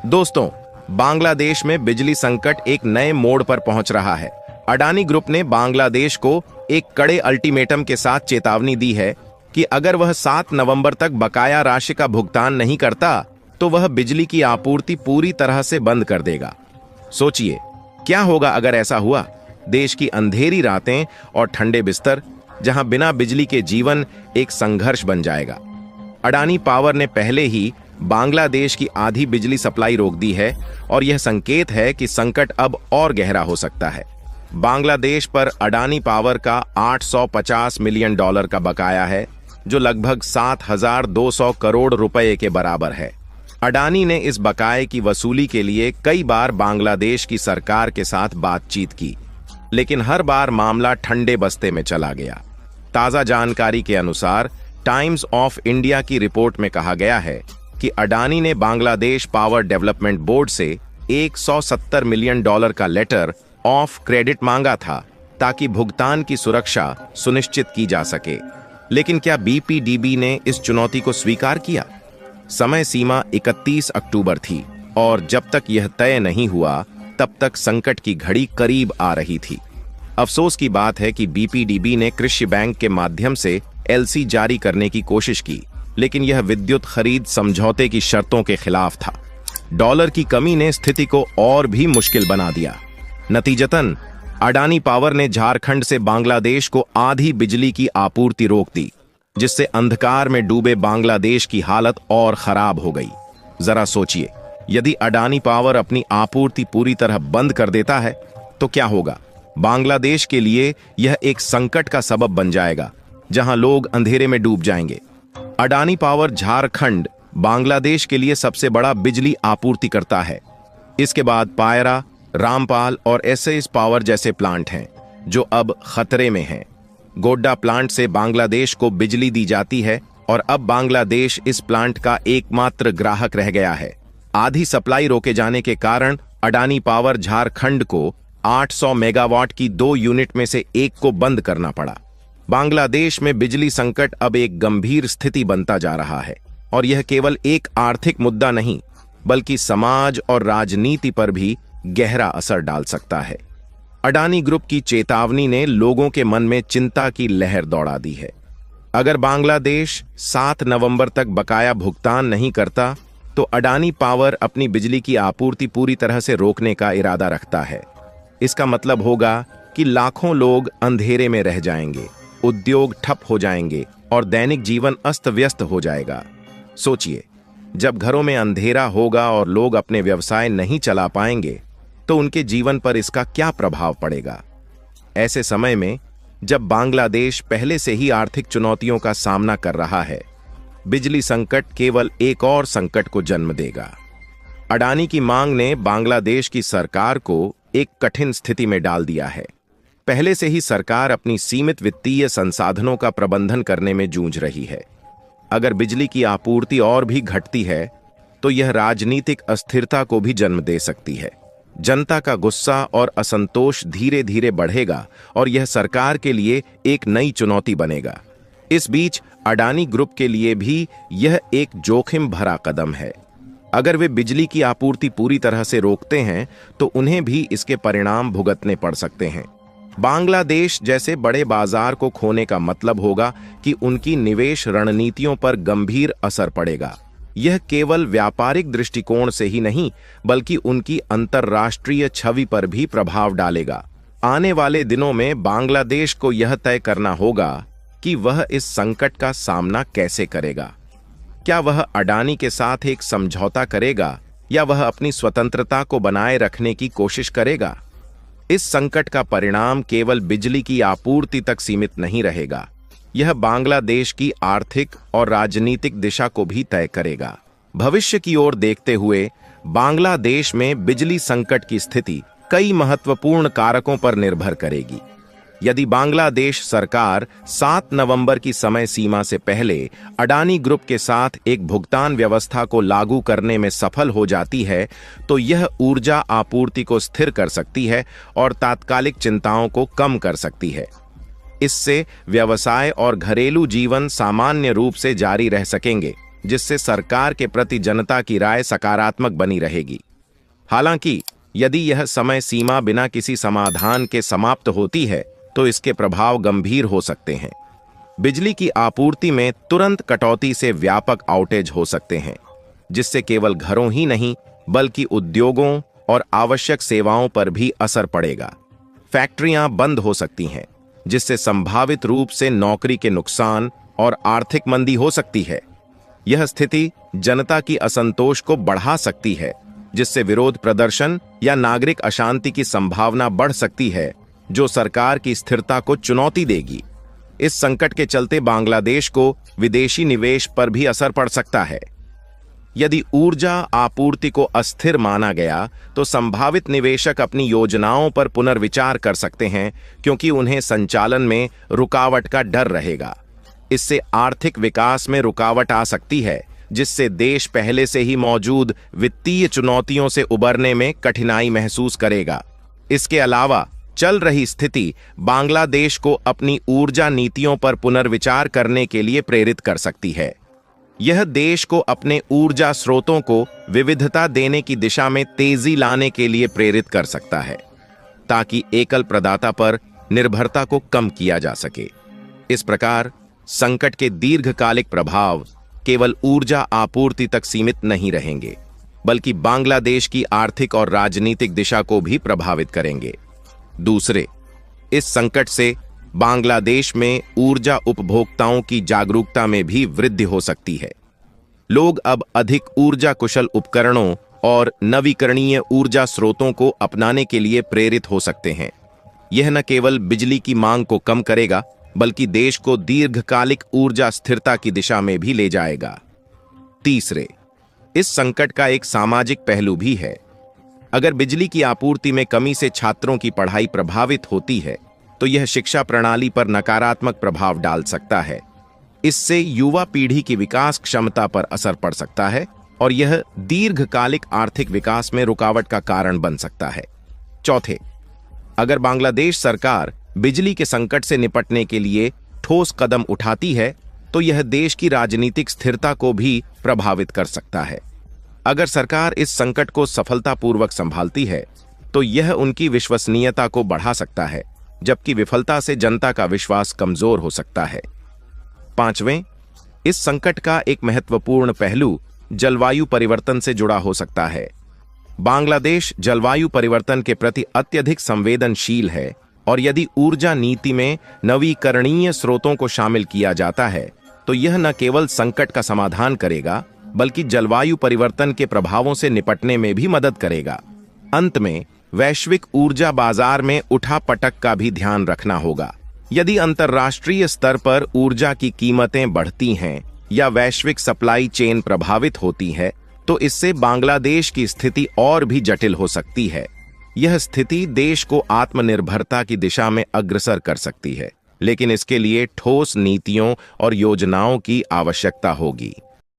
दोस्तों, बांग्लादेश में बिजली संकट एक नए मोड़ पर पहुंच रहा है। अडानी ग्रुप ने बांग्लादेश को एक कड़े अल्टीमेटम के साथ चेतावनी दी है कि अगर वह 7 नवंबर तक बकाया राशि का भुगतान नहीं करता तो वह बिजली की आपूर्ति पूरी तरह से बंद कर देगा। सोचिए, क्या होगा अगर ऐसा हुआ? देश की अंधेरी रातें और ठंडे बिस्तर, जहां बिना बिजली के जीवन एक संघर्ष बन जाएगा। अडानी पावर ने पहले ही बांग्लादेश की आधी बिजली सप्लाई रोक दी है और यह संकेत है कि संकट अब और गहरा हो सकता है। बांग्लादेश पर अडानी पावर का $850 मिलियन का बकाया है, जो लगभग 7,200 करोड़ रुपए के बराबर है। अडानी ने इस बकाये की वसूली के लिए कई बार बांग्लादेश की सरकार के साथ बातचीत की, लेकिन हर बार मामला ठंडे बस्ते में चला गया। ताजा जानकारी के अनुसार टाइम्स ऑफ इंडिया की रिपोर्ट में कहा गया है कि अडानी ने बांग्लादेश पावर डेवलपमेंट बोर्ड से $170 मिलियन का लेटर ऑफ क्रेडिट मांगा था ताकि भुगतान की सुरक्षा सुनिश्चित की जा सके। लेकिन क्या बीपीडीबी ने इस चुनौती को स्वीकार किया? समय सीमा 31 अक्टूबर थी और जब तक यह तय नहीं हुआ तब तक संकट की घड़ी करीब आ रही थी। अफसोस की बात है कि बीपीडीबी ने कृषि बैंक के माध्यम से एलसी जारी करने की कोशिश की, लेकिन यह विद्युत खरीद समझौते की शर्तों के खिलाफ था। डॉलर की कमी ने स्थिति को और भी मुश्किल बना दिया। नतीजतन अडानी पावर ने झारखंड से बांग्लादेश को आधी बिजली की आपूर्ति रोक दी, जिससे अंधकार में डूबे बांग्लादेश की हालत और खराब हो गई। जरा सोचिए, यदि अडानी पावर अपनी आपूर्ति पूरी तरह बंद कर देता है तो क्या होगा? बांग्लादेश के लिए यह एक संकट का सबब बन जाएगा, जहां लोग अंधेरे में डूब जाएंगे। अडानी पावर झारखंड बांग्लादेश के लिए सबसे बड़ा बिजली आपूर्ति करता है। इसके बाद पायरा, रामपाल और एसएस पावर जैसे प्लांट हैं, जो अब खतरे में हैं। गोड्डा प्लांट से बांग्लादेश को बिजली दी जाती है और अब बांग्लादेश इस प्लांट का एकमात्र ग्राहक रह गया है। आधी सप्लाई रोके जाने के कारण अडानी पावर झारखंड को 800 मेगावाट की 2 यूनिट में से एक को बंद करना पड़ा। बांग्लादेश में बिजली संकट अब एक गंभीर स्थिति बनता जा रहा है और यह केवल एक आर्थिक मुद्दा नहीं, बल्कि समाज और राजनीति पर भी गहरा असर डाल सकता है। अडानी ग्रुप की चेतावनी ने लोगों के मन में चिंता की लहर दौड़ा दी है। अगर बांग्लादेश 7 नवंबर तक बकाया भुगतान नहीं करता तो अडानी पावर अपनी बिजली की आपूर्ति पूरी तरह से रोकने का इरादा रखता है। इसका मतलब होगा कि लाखों लोग अंधेरे में रह जाएंगे, उद्योग ठप हो जाएंगे और दैनिक जीवन अस्त व्यस्त हो जाएगा। सोचिए, जब घरों में अंधेरा होगा और लोग अपने व्यवसाय नहीं चला पाएंगे तो उनके जीवन पर इसका क्या प्रभाव पड़ेगा? ऐसे समय में जब बांग्लादेश पहले से ही आर्थिक चुनौतियों का सामना कर रहा है, बिजली संकट केवल एक और संकट को जन्म देगा। अडानी की मांग ने बांग्लादेश की सरकार को एक कठिन स्थिति में डाल दिया है। पहले से ही सरकार अपनी सीमित वित्तीय संसाधनों का प्रबंधन करने में जूझ रही है। अगर बिजली की आपूर्ति और भी घटती है तो यह राजनीतिक अस्थिरता को भी जन्म दे सकती है। जनता का गुस्सा और असंतोष धीरे धीरे बढ़ेगा और यह सरकार के लिए एक नई चुनौती बनेगा। इस बीच अडानी ग्रुप के लिए भी यह एक जोखिम भरा कदम है। अगर वे बिजली की आपूर्ति पूरी तरह से रोकते हैं तो उन्हें भी इसके परिणाम भुगतने पड़ सकते हैं। बांग्लादेश जैसे बड़े बाजार को खोने का मतलब होगा कि उनकी निवेश रणनीतियों पर गंभीर असर पड़ेगा। यह केवल व्यापारिक दृष्टिकोण से ही नहीं, बल्कि उनकी अंतर्राष्ट्रीय छवि पर भी प्रभाव डालेगा। आने वाले दिनों में बांग्लादेश को यह तय करना होगा कि वह इस संकट का सामना कैसे करेगा। क्या वह अडानी के साथ एक समझौता करेगा या वह अपनी स्वतंत्रता को बनाए रखने की कोशिश करेगा? इस संकट का परिणाम केवल बिजली की आपूर्ति तक सीमित नहीं रहेगा, यह बांग्लादेश की आर्थिक और राजनीतिक दिशा को भी तय करेगा। भविष्य की ओर देखते हुए बांग्लादेश में बिजली संकट की स्थिति कई महत्वपूर्ण कारकों पर निर्भर करेगी। यदि बांग्लादेश सरकार 7 नवंबर की समय सीमा से पहले अडानी ग्रुप के साथ एक भुगतान व्यवस्था को लागू करने में सफल हो जाती है तो यह ऊर्जा आपूर्ति को स्थिर कर सकती है और तात्कालिक चिंताओं को कम कर सकती है। इससे व्यवसाय और घरेलू जीवन सामान्य रूप से जारी रह सकेंगे। जिससे सरकार के प्रति जनता की राय सकारात्मक बनी रहेगी। हालांकि यदि यह समय सीमा बिना किसी समाधान के समाप्त होती है तो इसके प्रभाव गंभीर हो सकते हैं। बिजली की आपूर्ति में तुरंत कटौती से व्यापक आउटेज हो सकते हैं, जिससे केवल घरों ही नहीं बल्कि उद्योगों और आवश्यक सेवाओं पर भी असर पड़ेगा। फैक्ट्रियां बंद हो सकती हैं, जिससे संभावित रूप से नौकरी के नुकसान और आर्थिक मंदी हो सकती है। यह स्थिति जनता की असंतोष को बढ़ा सकती है, जिससे विरोध प्रदर्शन या नागरिक अशांति की संभावना बढ़ सकती है, जो सरकार की स्थिरता को चुनौती देगी। इस संकट के चलते बांग्लादेश को विदेशी निवेश पर भी असर पड़ सकता है। यदि ऊर्जा आपूर्ति को अस्थिर माना गया तो संभावित निवेशक अपनी योजनाओं पर पुनर्विचार कर सकते हैं, क्योंकि उन्हें संचालन में रुकावट का डर रहेगा। इससे आर्थिक विकास में रुकावट आ सकती है, जिससे देश पहले से ही मौजूद वित्तीय चुनौतियों से उबरने में कठिनाई महसूस करेगा। इसके अलावा चल रही स्थिति बांग्लादेश को अपनी ऊर्जा नीतियों पर पुनर्विचार करने के लिए प्रेरित कर सकती है। यह देश को अपने ऊर्जा स्रोतों को विविधता देने की दिशा में तेजी लाने के लिए प्रेरित कर सकता है, ताकि एकल प्रदाता पर निर्भरता को कम किया जा सके। इस प्रकार संकट के दीर्घकालिक प्रभाव केवल ऊर्जा आपूर्ति तक सीमित नहीं रहेंगे, बल्कि बांग्लादेश की आर्थिक और राजनीतिक दिशा को भी प्रभावित करेंगे। दूसरे, इस संकट से बांग्लादेश में ऊर्जा उपभोक्ताओं की जागरूकता में भी वृद्धि हो सकती है। लोग अब अधिक ऊर्जा कुशल उपकरणों और नवीकरणीय ऊर्जा स्रोतों को अपनाने के लिए प्रेरित हो सकते हैं। यह न केवल बिजली की मांग को कम करेगा, बल्कि देश को दीर्घकालिक ऊर्जा स्थिरता की दिशा में भी ले जाएगा। तीसरे, इस संकट का एक सामाजिक पहलू भी है। अगर बिजली की आपूर्ति में कमी से छात्रों की पढ़ाई प्रभावित होती है तो यह शिक्षा प्रणाली पर नकारात्मक प्रभाव डाल सकता है। इससे युवा पीढ़ी की विकास क्षमता पर असर पड़ सकता है और यह दीर्घकालिक आर्थिक विकास में रुकावट का कारण बन सकता है। चौथे, अगर बांग्लादेश सरकार बिजली के संकट से निपटने के लिए ठोस कदम उठाती है तो यह देश की राजनीतिक स्थिरता को भी प्रभावित कर सकता है। अगर सरकार इस संकट को सफलतापूर्वक संभालती है तो यह उनकी विश्वसनीयता को बढ़ा सकता है, जबकि विफलता से जनता का विश्वास कमजोर हो सकता है। पांचवें, इस संकट का एक महत्वपूर्ण पहलू जलवायु परिवर्तन से जुड़ा हो सकता है। बांग्लादेश जलवायु परिवर्तन के प्रति अत्यधिक संवेदनशील है और यदि ऊर्जा नीति में नवीकरणीय स्रोतों को शामिल किया जाता है तो यह न केवल संकट का समाधान करेगा, बल्कि जलवायु परिवर्तन के प्रभावों से निपटने में भी मदद करेगा। अंत में, वैश्विक ऊर्जा बाजार में उठापटक का भी ध्यान रखना होगा। यदि अंतर्राष्ट्रीय स्तर पर ऊर्जा की कीमतें बढ़ती हैं या वैश्विक सप्लाई चेन प्रभावित होती है तो इससे बांग्लादेश की स्थिति और भी जटिल हो सकती है। यह स्थिति देश को आत्मनिर्भरता की दिशा में अग्रसर कर सकती है, लेकिन इसके लिए ठोस नीतियों और योजनाओं की आवश्यकता होगी।